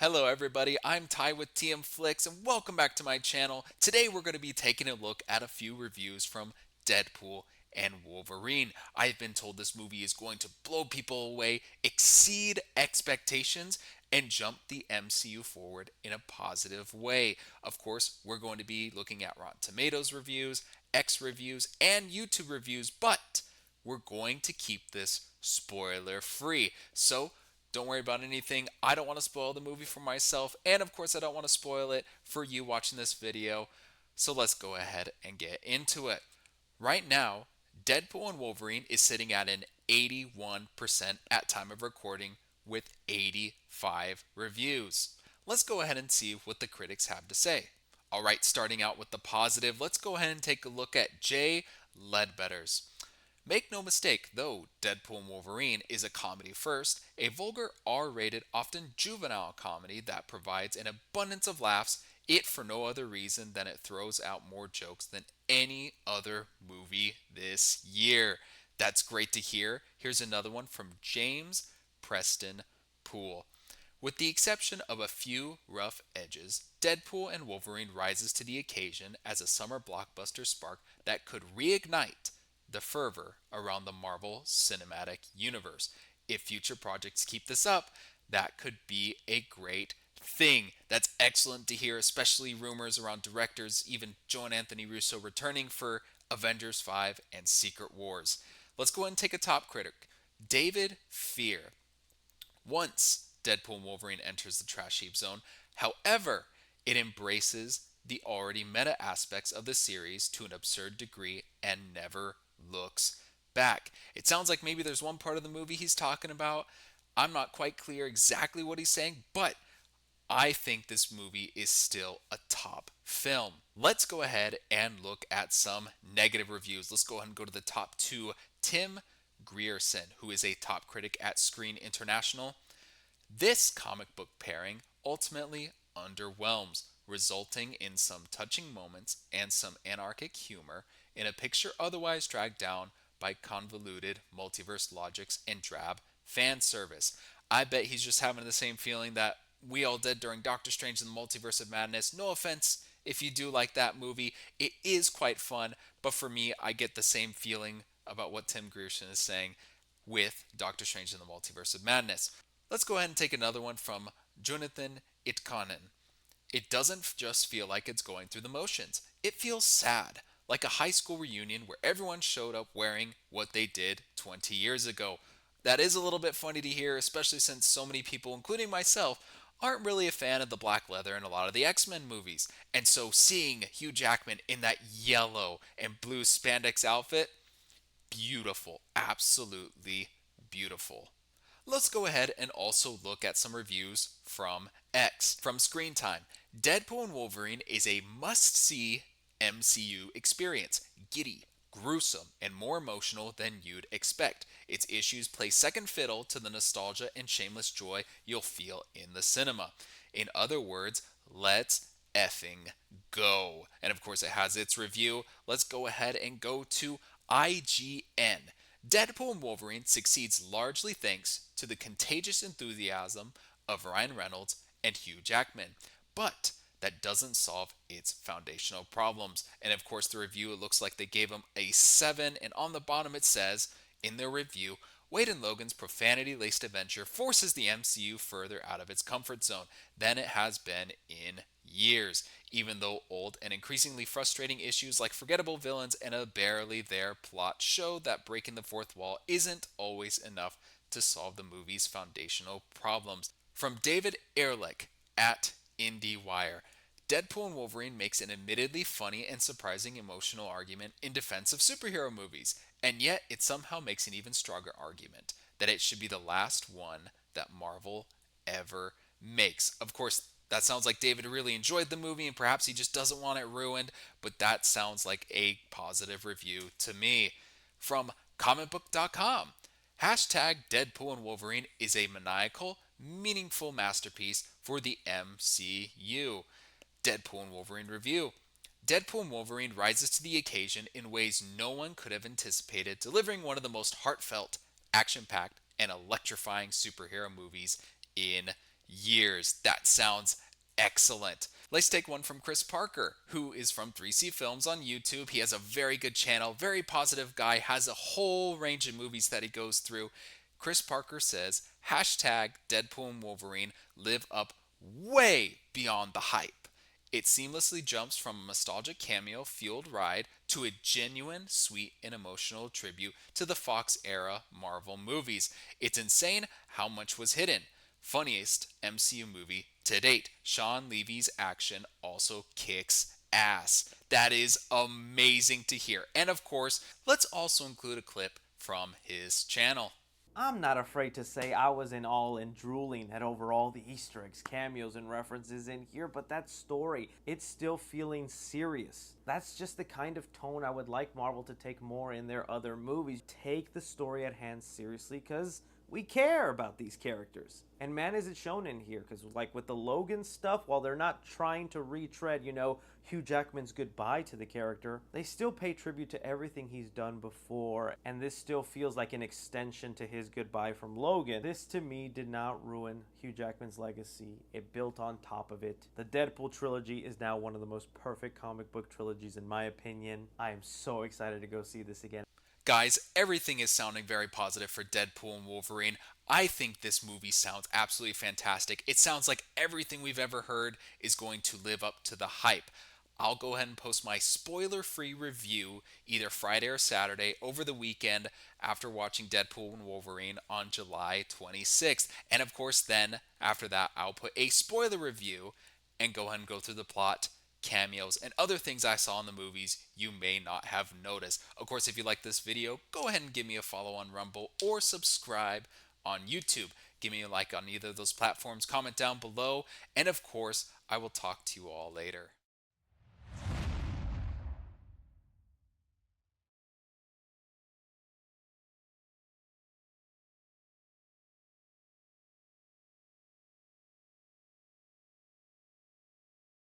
Hello everybody, I'm Ty with TM Flicks and welcome back to my channel. Today we're going to be taking a look at a few reviews from Deadpool and Wolverine. I've been told this movie is going to blow people away, exceed expectations, and jump the MCU forward in a positive way. Of course, we're going to be looking at Rotten Tomatoes reviews, X reviews, and YouTube reviews, but we're going to keep this spoiler free. So don't worry about anything. I don't want to spoil the movie for myself, and of course, I don't want to spoil it for you watching this video. So let's go ahead and get into it. Right now, Deadpool and Wolverine is sitting at an 81% at time of recording with 85 reviews. Let's go ahead and see what the critics have to say. All right, starting out with the positive, let's go ahead and take a look at Jay Ledbetter's. Make no mistake, though Deadpool and Wolverine is a comedy first, a vulgar R rated, often juvenile comedy that provides an abundance of laughs, it for no other reason than it throws out more jokes than any other movie this year. That's great to hear. Here's another one from James Preston Poole. With the exception of a few rough edges, Deadpool and Wolverine rises to the occasion as a summer blockbuster spark that could reignite the fervor around the Marvel Cinematic Universe. If future projects keep this up, that could be a great thing. That's excellent to hear, especially rumors around directors, even Joe and Anthony Russo returning for Avengers 5 and Secret Wars. Let's go ahead and take a top critic. David Fear. Once Deadpool and Wolverine enters the trash heap zone, however, it embraces the already meta aspects of the series to an absurd degree and never looks back. It sounds like maybe there's one part of the movie he's talking about. I'm not quite clear exactly what he's saying, but I think this movie is still a top film. Let's go ahead and look at some negative reviews. Let's go ahead and go to the top two. Tim Grierson, who is a top critic at Screen International. This comic book pairing ultimately underwhelms, resulting in some touching moments and some anarchic humor in a picture otherwise dragged down by convoluted multiverse logics and drab fan service. I bet he's just having the same feeling that we all did during Doctor Strange and the Multiverse of Madness. No offense if you do like that movie, it is quite fun, but for me, I get the same feeling about what Tim Grierson is saying with Doctor Strange and the Multiverse of Madness. Let's go ahead and take another one from Jonathan Itkanen. It doesn't just feel like it's going through the motions. It feels sad, like a high school reunion where everyone showed up wearing what they did 20 years ago. That is a little bit funny to hear, especially since so many people, including myself, aren't really a fan of the black leather in a lot of the X-Men movies. And so seeing Hugh Jackman in that yellow and blue spandex outfit, beautiful, absolutely beautiful. Let's go ahead and also look at some reviews from X. From Screen Time, Deadpool and Wolverine is a must see MCU experience. Giddy, gruesome, and more emotional than you'd expect. Its issues play second fiddle to the nostalgia and shameless joy you'll feel in the cinema. In other words, let's effing go. And of course, it has its review. Let's go ahead and go to IGN. Deadpool and Wolverine succeeds largely thanks to the contagious enthusiasm of Ryan Reynolds and Hugh Jackman, but that doesn't solve its foundational problems. And of course, the review, it looks like they gave him a 7, and on the bottom it says, in their review, Wade and Logan's profanity-laced adventure forces the MCU further out of its comfort zone than it has been in years, even though old and increasingly frustrating issues like forgettable villains and a barely there plot show that breaking the fourth wall isn't always enough to solve the movie's foundational problems. From David Ehrlich at IndieWire, Deadpool and Wolverine makes an admittedly funny and surprising emotional argument in defense of superhero movies, and yet it somehow makes an even stronger argument that it should be the last one that Marvel ever makes. Of course, that sounds like David really enjoyed the movie and perhaps he just doesn't want it ruined, but that sounds like a positive review to me. From comicbook.com, hashtag Deadpool and Wolverine is a maniacal, meaningful masterpiece for the MCU. Deadpool and Wolverine review. Deadpool and Wolverine rises to the occasion in ways no one could have anticipated, delivering one of the most heartfelt, action packed, and electrifying superhero movies in years. That sounds excellent. Let's take one from Chris Parker, who is from 3C Films on YouTube. He has a very good channel, very positive guy, has a whole range of movies that he goes through. Chris Parker says, hashtag Deadpool and Wolverine live up way beyond the hype. It seamlessly jumps from a nostalgic cameo fueled ride to a genuine, sweet, and emotional tribute to the Fox era Marvel movies. It's insane how much was hidden. Funniest MCU movie to date. Sean Levy's action also kicks ass. That is amazing to hear. And of course, let's also include a clip from his channel. I'm not afraid to say I was in awe and drooling at over all the Easter eggs, cameos, and references in here, but that story, it's still feeling serious. That's just the kind of tone I would like Marvel to take more in their other movies. Take the story at hand seriously, because we care about these characters. And man, is it shown in here, because like with the Logan stuff, while they're not trying to retread, Hugh Jackman's goodbye to the character, they still pay tribute to everything he's done before, and this still feels like an extension to his goodbye from Logan. This to me did not ruin Hugh Jackman's legacy. It built on top of it. The Deadpool trilogy is now one of the most perfect comic book trilogies in my opinion. I am so excited to go see this again. Guys, everything is sounding very positive for Deadpool and Wolverine. I think this movie sounds absolutely fantastic. It sounds like everything we've ever heard is going to live up to the hype. I'll go ahead and post my spoiler free review either Friday or Saturday over the weekend after watching Deadpool and Wolverine on July 26th. And of course, then after that, I'll put a spoiler review and go ahead and go through the plot, cameos, and other things I saw in the movies you may not have noticed. Of course, if you like this video, go ahead and give me a follow on Rumble or subscribe on YouTube. Give me a like on either of those platforms, comment down below, and of course, I will talk to you all later.